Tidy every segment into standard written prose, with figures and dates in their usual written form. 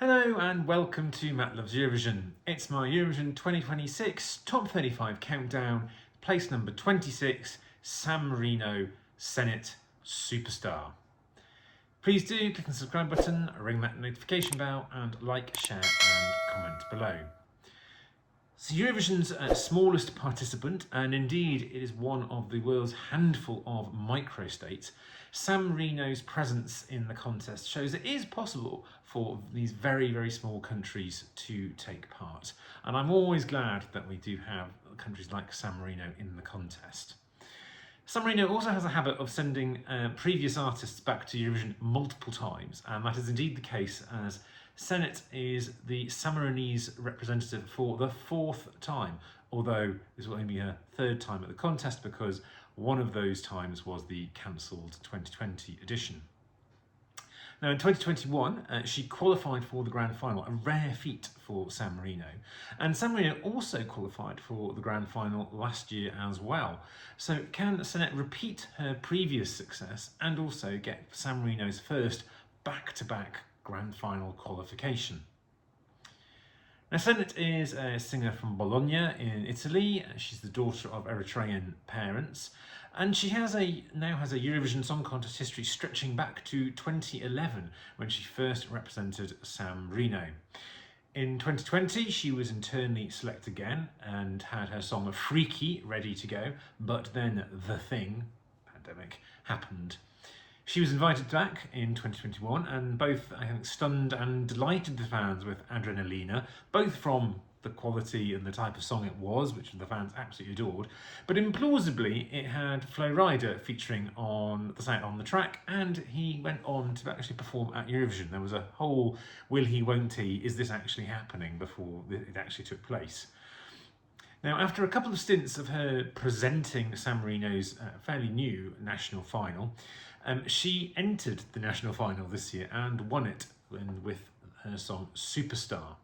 Hello and welcome to Matt Loves Eurovision. It's my Eurovision 2026 Top 35 countdown, place number 26, San Marino, Senhit, Superstar. Please do click the subscribe button, ring that notification bell and like, share and comment below. So Eurovision's smallest participant, and indeed it is one of the world's handful of microstates, San Marino's presence in the contest shows it is possible for these very, very small countries to take part. And I'm always glad that we do have countries like San Marino in the contest. San Marino also has a habit of sending previous artists back to Eurovision multiple times, and that is indeed the case as Senhit is the Sammarinese representative for the fourth time, although this will only be her third time at the contest because one of those times was the cancelled 2020 edition. Now in 2021, she qualified for the grand final, a rare feat for San Marino. And San Marino also qualified for the grand final last year as well. So can Senhit repeat her previous success and also get San Marino's first back-to-back grand final qualification? Now Senhit is a singer from Bologna in Italy. She's the daughter of Eritrean parents, and she now has a Eurovision Song Contest history stretching back to 2011 when she first represented San Marino. In 2020 she was internally selected again and had her song Freaky ready to go, but then the thing, pandemic, happened. She was invited back in 2021 and both, I think, stunned and delighted the fans with Adrenalina, both from the quality and the type of song it was, which the fans absolutely adored, but implausibly it had Flo Rida featuring on the track, and he went on to actually perform at Eurovision. There was a whole will he, won't he, is this actually happening before it actually took place. Now, after a couple of stints of her presenting San Marino's fairly new national final, she entered the national final this year and won it with her song Superstar.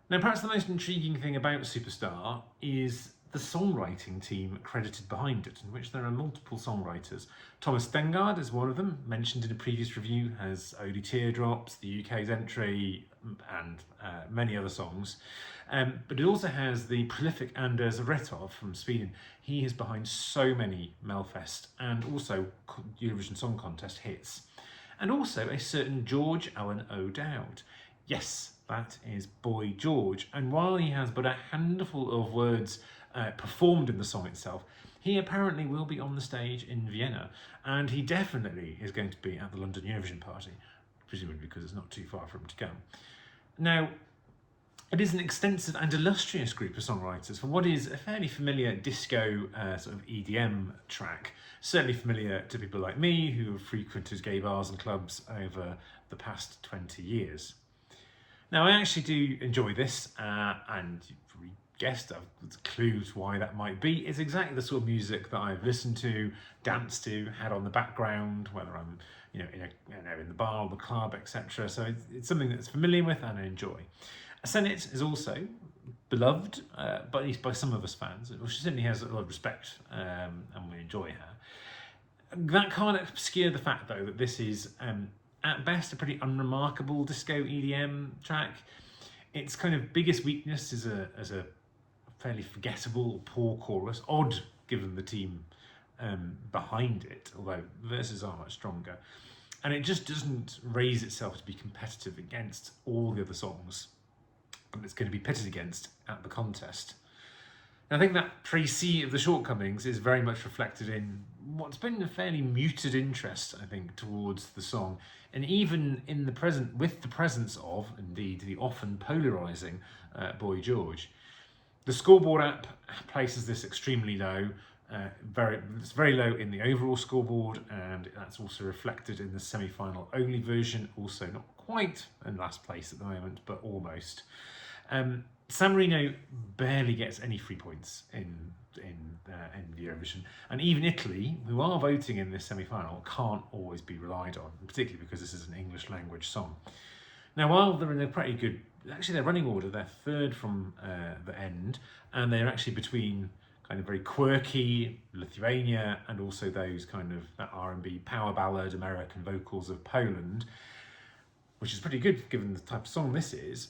Now, perhaps the most intriguing thing about Superstar is the songwriting team credited behind it, in which there are multiple songwriters. Thomas Stengard is one of them, mentioned in a previous review, has Only Teardrops, the UK's entry, and many other songs. But it also has the prolific Anders Retov from Sweden. He is behind so many Melfest and also Eurovision Song Contest hits. And also a certain George Allen O'Dowd. Yes, that is Boy George. And while he has but a handful of words performed in the song itself, he apparently will be on the stage in Vienna, and he definitely is going to be at the London Eurovision party, presumably because it's not too far for him to come. Now, it is an extensive and illustrious group of songwriters for what is a fairly familiar disco sort of EDM track, certainly familiar to people like me who have frequented gay bars and clubs over the past 20 years. Now, I actually do enjoy this, and you've probably guessed I've clued why that might be. It's exactly the sort of music that I've listened to, danced to, had on the background, whether I'm in the bar or the club, etc. So it's something that's familiar with and I enjoy. Senhit is also beloved, but at least by some of us fans. She certainly has a lot of respect, and we enjoy her. That can't obscure the fact, though, that this is at best a pretty unremarkable disco EDM track. Its kind of biggest weakness is a fairly forgettable, poor chorus, odd given the team behind it, although verses are much stronger. And it just doesn't raise itself to be competitive against all the other songs that it's going to be pitted against at the contest. And I think that précis of the shortcomings is very much reflected in what's been a fairly muted interest, I think, towards the song, and even in with the presence of, indeed, the often polarising Boy George. The scoreboard app places this extremely low. It's very low in the overall scoreboard, and that's also reflected in the semi-final only version, also not quite in last place at the moment, but almost. San Marino barely gets any free points in Eurovision, and even Italy, who are voting in this semi-final, can't always be relied on, particularly because this is an English language song. Now, while they're in a pretty good, actually their running order, they're third from the end, and they're actually between kind of very quirky Lithuania and also those kind of R&B power ballad American vocals of Poland. which is pretty good given the type of song this is.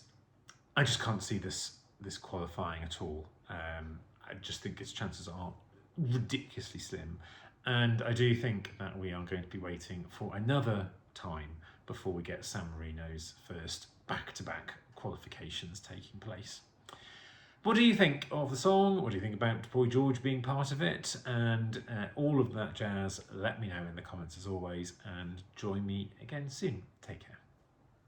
I just can't see this qualifying at all. I just think its chances are ridiculously slim, and I do think that we are going to be waiting for another time before we get San Marino's first back-to-back qualifications taking place. What do you think of the song? What do you think about Boy George being part of it? And all of that jazz, let me know in the comments as always, and join me again soon. Take care.